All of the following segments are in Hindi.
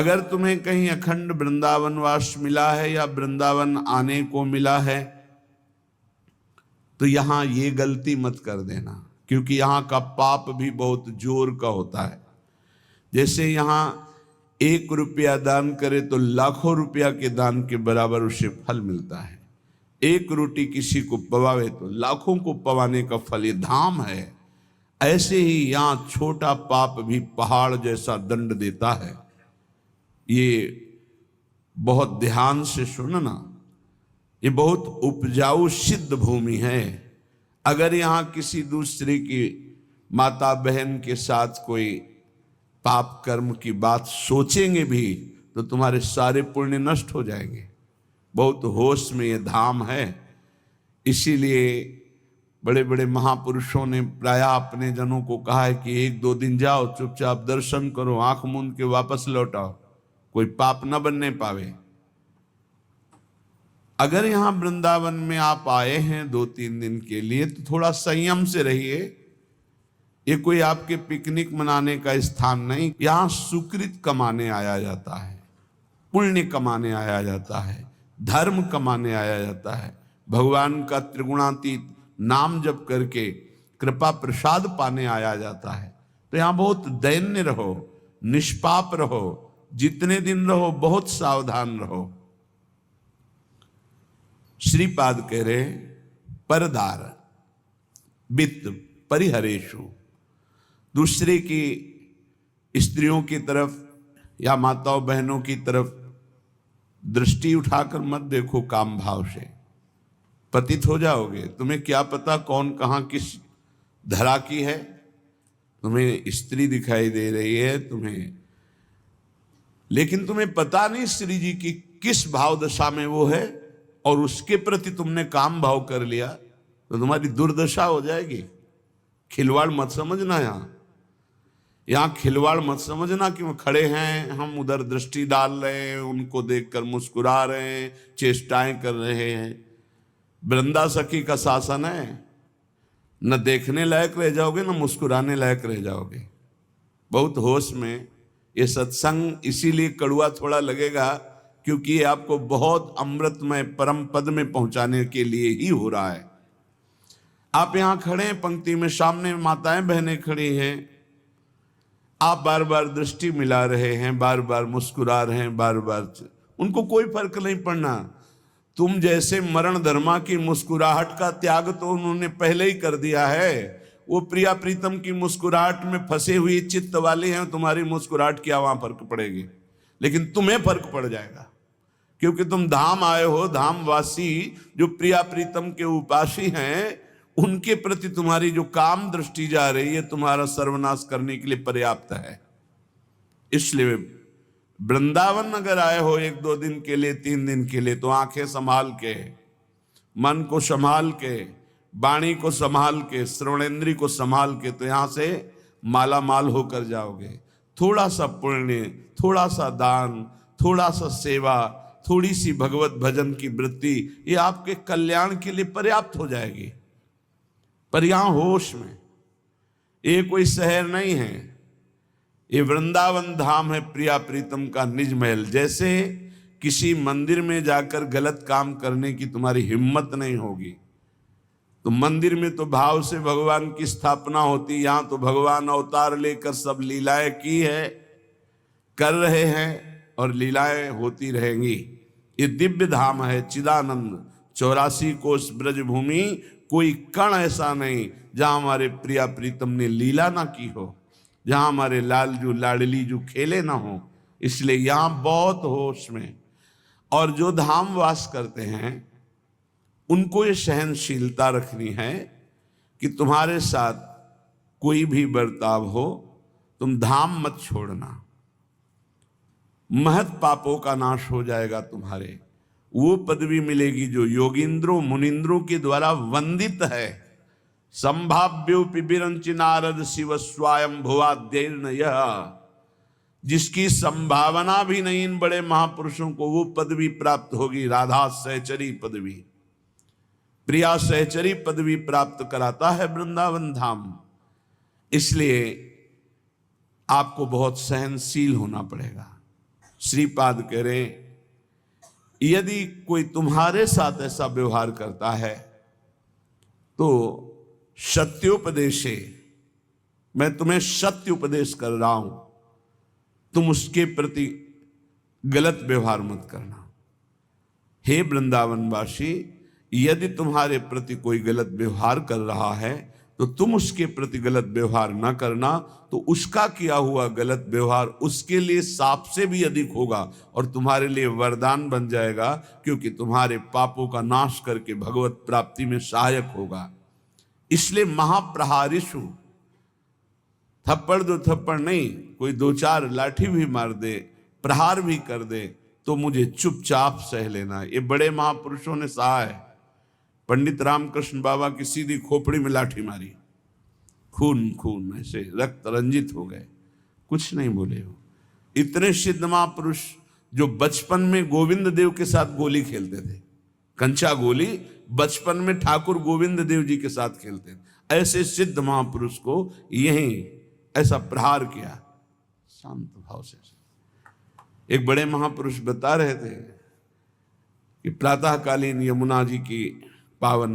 अगर तुम्हें कहीं अखंड वृंदावन वास मिला है या वृंदावन आने को मिला है तो यहां ये गलती मत कर देना, क्योंकि यहां का पाप भी बहुत जोर का होता है। जैसे यहां 1 रुपया दान करे तो लाखों रुपया के दान के बराबर उसे फल मिलता है। 1 रोटी किसी को पवावे तो लाखों को पवाने का फल, ये धाम है। ऐसे ही यहां छोटा पाप भी पहाड़ जैसा दंड देता है। ये बहुत ध्यान से सुनना, ये बहुत उपजाऊ सिद्ध भूमि है। अगर यहां किसी दूसरे की माता बहन के साथ कोई पाप कर्म की बात सोचेंगे भी तो तुम्हारे सारे पुण्य नष्ट हो जाएंगे। बहुत होश में ये धाम है। इसीलिए बड़े बड़े महापुरुषों ने प्रायः अपने जनों को कहा है कि 1-2 दिन जाओ, चुपचाप दर्शन करो, आंख मूंद के वापस लौट आओ, कोई पाप न बनने पावे। अगर यहां वृंदावन में आप आए हैं 2-3 दिन के लिए तो थोड़ा संयम से रहिए। ये कोई आपके पिकनिक मनाने का स्थान नहीं। यहां सुकृत कमाने आया जाता है, पुण्य कमाने आया जाता है, धर्म कमाने आया जाता है, भगवान का त्रिगुणातीत नाम जप करके कृपा प्रसाद पाने आया जाता है। तो यहां बहुत दैन्य रहो, निष्पाप रहो, जितने दिन रहो बहुत सावधान रहो। श्रीपाद कह रहे परदार वित्त परिहरेशु, दूसरे की स्त्रियों की तरफ या माताओं बहनों की तरफ दृष्टि उठाकर मत देखो काम भाव से, पतित हो जाओगे। तुम्हें क्या पता कौन कहां किस धरा की है। तुम्हें स्त्री दिखाई दे रही है तुम्हें, लेकिन तुम्हें पता नहीं स्त्री जी की किस भाव दशा में वो है, और उसके प्रति तुमने काम भाव कर लिया तो तुम्हारी दुर्दशा हो जाएगी। खिलवाड़ मत समझना। यहां खिलवाड़ मत समझना कि वो खड़े हैं, हम उधर दृष्टि डाल रहे हैं, उनको देखकर मुस्कुरा रहे हैं, चेष्टाएं कर रहे हैं। वृंदा सखी का शासन है, न देखने लायक रह जाओगे न मुस्कुराने लायक रह जाओगे। बहुत होश में। ये सत्संग इसीलिए कड़वा थोड़ा लगेगा क्योंकि ये आपको बहुत अमृतमय परम पद में पहुंचाने के लिए ही हो रहा है। आप यहां खड़े हैं पंक्ति में, सामने माताएं बहनें खड़ी हैं, आप बार बार दृष्टि मिला रहे हैं, बार बार मुस्कुरा रहे हैं, बार बार, उनको कोई फर्क नहीं पड़ना। तुम जैसे मरण धर्मा की मुस्कुराहट का त्याग तो उन्होंने पहले ही कर दिया है। वो प्रिया प्रीतम की मुस्कुराहट में फंसे हुए चित्त वाले हैं, तुम्हारी मुस्कुराहट क्या वहां फर्क पड़ेगी, लेकिन तुम्हें फर्क पड़ जाएगा क्योंकि तुम धाम आए हो। धामवासी जो प्रिया प्रीतम के उपासी हैं, उनके प्रति तुम्हारी जो काम दृष्टि जा रही है तुम्हारा सर्वनाश करने के लिए पर्याप्त है। इसलिए वृंदावन अगर आए हो 1-2 दिन के लिए, 3 दिन के लिए, तो आंखें संभाल के, मन को संभाल के, वाणी को संभाल के, श्रवणेंद्री को संभाल के, तो यहां से माला माल होकर जाओगे। थोड़ा सा पुण्य, थोड़ा सा दान, थोड़ा सा सेवा, थोड़ी सी भगवत भजन की वृत्ति, ये आपके कल्याण के लिए पर्याप्त हो जाएगी। पर यहां होश में, ये कोई शहर नहीं है, ये वृंदावन धाम है, प्रिया प्रीतम का निज महल। जैसे किसी मंदिर में जाकर गलत काम करने की तुम्हारी हिम्मत नहीं होगी, तो मंदिर में तो भाव से भगवान की स्थापना होती, यहां तो भगवान अवतार लेकर सब लीलाएं की है, कर रहे हैं और लीलाएं होती रहेंगी। ये दिव्य धाम है चिदानंद। 84 कोस ब्रज भूमि, कोई कण ऐसा नहीं जहां हमारे प्रिया प्रीतम ने लीला ना की हो, जहां हमारे लालजू लाडली जो खेले ना हो। इसलिए यहां बहुत होश में। और जो धाम वास करते हैं उनको ये सहनशीलता रखनी है कि तुम्हारे साथ कोई भी बर्ताव हो, तुम धाम मत छोड़ना। महत पापों का नाश हो जाएगा तुम्हारे। वो पदवी मिलेगी जो योगींद्रों मुनिंद्रों के द्वारा वंदित है। संभाव्योपि विरंचि नारद शिव स्वयं भुवाद्यैर्न यह, जिसकी संभावना भी नहीं इन बड़े महापुरुषों को वो पदवी प्राप्त होगी। राधा सहचरी पदवी, प्रिया सहचरी पदवी प्राप्त कराता है वृंदावन धाम। इसलिए आपको बहुत सहनशील होना पड़ेगा। श्रीपाद कह रहे यदि कोई तुम्हारे साथ ऐसा व्यवहार करता है तो सत्योपदेशे, मैं तुम्हें सत्य उपदेश कर रहा हूं, तुम उसके प्रति गलत व्यवहार मत करना। हे वृंदावनवासी, यदि तुम्हारे प्रति कोई गलत व्यवहार कर रहा है तो तुम उसके प्रति गलत व्यवहार न करना, तो उसका किया हुआ गलत व्यवहार उसके लिए साप से भी अधिक होगा और तुम्हारे लिए वरदान बन जाएगा, क्योंकि तुम्हारे पापों का नाश करके भगवत प्राप्ति में सहायक होगा। इसलिए महाप्रहारिषु, थप्पड़ दो थप्पड़ नहीं, कोई दो चार लाठी भी मार दे, प्रहार भी कर दे, तो मुझे चुपचाप सह लेना। ये बड़े महापुरुषों ने सहा है। पंडित रामकृष्ण बाबा की सीधी खोपड़ी में लाठी मारी, खून खून ऐसे रक्त रंजित हो गए, कुछ नहीं बोले हो। इतने सिद्ध महापुरुष जो बचपन में गोविंद देव के साथ गोली खेलते थे, कंचा गोली बचपन में ठाकुर गोविंद देव जी के साथ खेलते थे, ऐसे सिद्ध महापुरुष को यहीं ऐसा प्रहार किया शांत भाव से। एक बड़े महापुरुष बता रहे थे कि प्रातःकालीन यमुना जी की पावन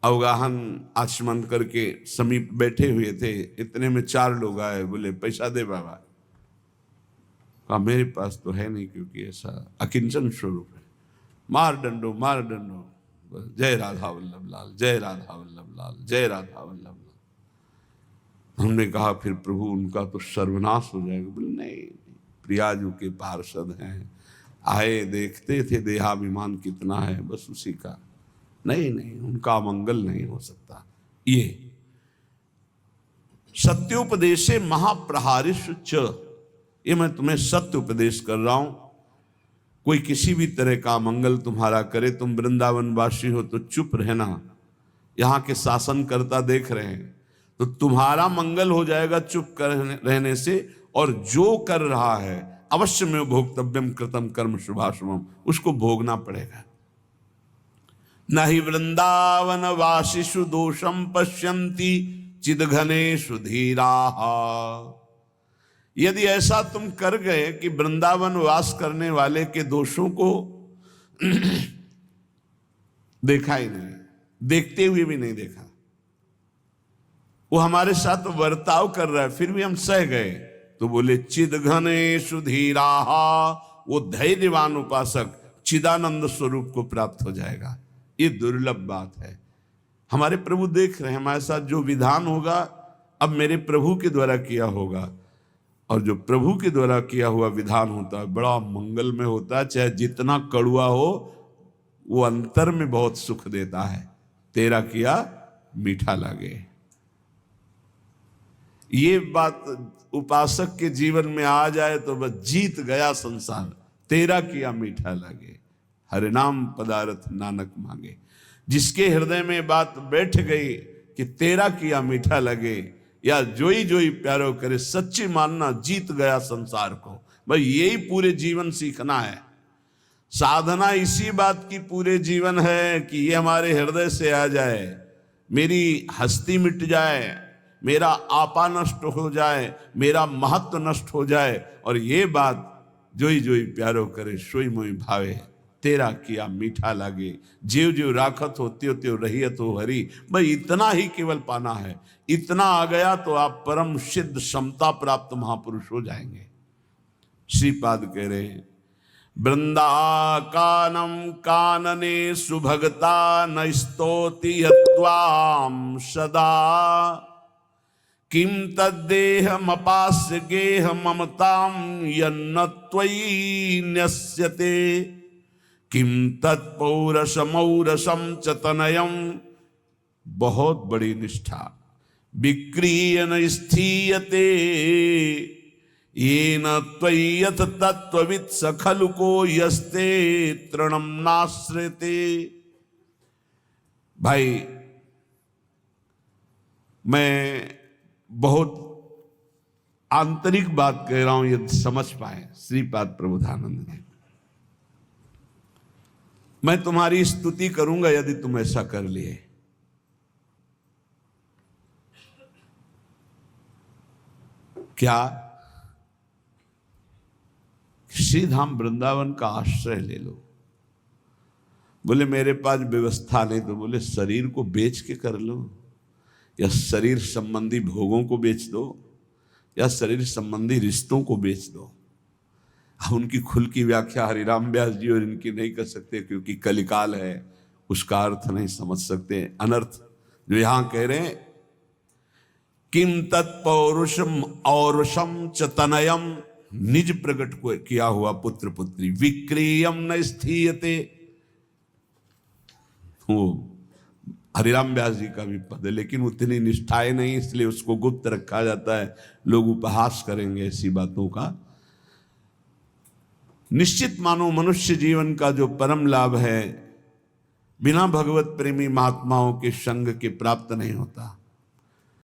अवगाहन आचमन करके समीप बैठे हुए थे। इतने में 4 लोग आए, बोले पैसा दे बाबा। कहा मेरे पास तो है नहीं, क्योंकि ऐसा अकिंचन स्वरूप है। मार डंडो मार डंडो, जय राधा वल्लभ लाल, जय राधा वल्लभ लाल, जय राधा वल्लभ लाल। हमने कहा फिर प्रभु उनका तो सर्वनाश हो जाएगा। बोले नहीं, प्रियाजू के पार्षद हैं, आए देखते थे देहाभिमान कितना है, बस उसी का। नहीं नहीं, उनका मंगल नहीं हो सकता। ये सत्योपदेशे महाप्रहारिषु च, ये मैं तुम्हें सत्य उपदेश कर रहा हूं। कोई किसी भी तरह का मंगल तुम्हारा करे, तुम वृंदावनवासी हो तो चुप रहना। यहां के शासनकर्ता देख रहे हैं, तो तुम्हारा मंगल हो जाएगा चुप कर रहने से, और जो कर रहा है अवश्य में भोक्तव्यम कृतम कर्म शुभाशुभम, उसको भोगना पड़ेगा। न हि वृंदावन वासिषु दोषम पश्यन्ति चिदघनेषु धीराः। यदि ऐसा तुम कर गए कि वृंदावन वास करने वाले के दोषों को देखा ही नहीं, देखते हुए भी नहीं देखा, वो हमारे साथ वर्ताव कर रहा है फिर भी हम सह गए, तो बोले चिदघनेषु धीराः, वो धैर्यवान उपासक चिदानंद स्वरूप को प्राप्त हो जाएगा। ये दुर्लभ बात है। हमारे प्रभु देख रहे हैं, हमारे साथ जो विधान होगा अब मेरे प्रभु के द्वारा किया होगा, और जो प्रभु के द्वारा किया हुआ विधान होता है बड़ा मंगलमय होता है। चाहे जितना कड़ुआ हो, वो अंतर में बहुत सुख देता है। तेरा किया मीठा लगे, ये बात उपासक के जीवन में आ जाए तो बस जीत गया संसार। तेरा किया मीठा लगे, हरे नाम पदारथ नानक मांगे। जिसके हृदय में बात बैठ गई कि तेरा किया मीठा लगे, या जोई जोई प्यारो करे, सच्ची मानना जीत गया संसार को। भाई यही पूरे जीवन सीखना है। साधना इसी बात की पूरे जीवन है कि ये हमारे हृदय से आ जाए, मेरी हस्ती मिट जाए, मेरा आपा नष्ट हो जाए, मेरा महत्व नष्ट हो जाए, और ये बात जोई जोई प्यारो करे सोई मोई भावे, तेरा किया मीठा लागे। जीव जीव राखत हो त्यो त्यो रहियत हो हरि। भाई इतना ही केवल पाना है। इतना आ गया तो आप परम सिद्ध समता प्राप्त महापुरुष हो जाएंगे। श्रीपाद कह रहे हैं, वृंदा कानम कानने सुभगता न स्तोति यत्वाम सदा, किम तद्देहमपास्य गेह ममताम यन्न त्वयि न्यस्यते, किम तत्पौरसमौरसम च तनयम। बहुत बड़ी निष्ठा। विक्रियन स्थीयते येन त्वय्यथ तत्त्ववित् स खलु को यस्ते तृणम नाश्रयते। भाई मैं बहुत आंतरिक बात कह रहा हूं, यदि समझ पाए श्रीपाद प्रबोधानंद ने। मैं तुम्हारी स्तुति करूंगा यदि तुम ऐसा कर लिए। क्या श्रीधाम वृंदावन का आश्रय ले लो। बोले मेरे पास व्यवस्था नहीं, तो बोले शरीर को बेच के कर लो, या शरीर संबंधी भोगों को बेच दो, या शरीर संबंधी रिश्तों को बेच दो। अब उनकी खुल की व्याख्या हरिराम व्यास जी और इनकी नहीं कर सकते, क्योंकि कलिकाल है, उसका अर्थ नहीं समझ सकते। अनर्थ जो यहां कह रहे हैं, किम तत्पौरुषम औरुषम च तनयम, निज प्रकट को किया हुआ पुत्र पुत्री, विक्रियम न स्थीयते। वो हरिराम व्यास जी का भी पद है, लेकिन उतनी निष्ठाएं नहीं, इसलिए उसको गुप्त रखा जाता है। लोग उपहास करेंगे ऐसी बातों का। निश्चित मानो मनुष्य जीवन का जो परम लाभ है, बिना भगवत प्रेमी महात्माओं के संग के प्राप्त नहीं होता।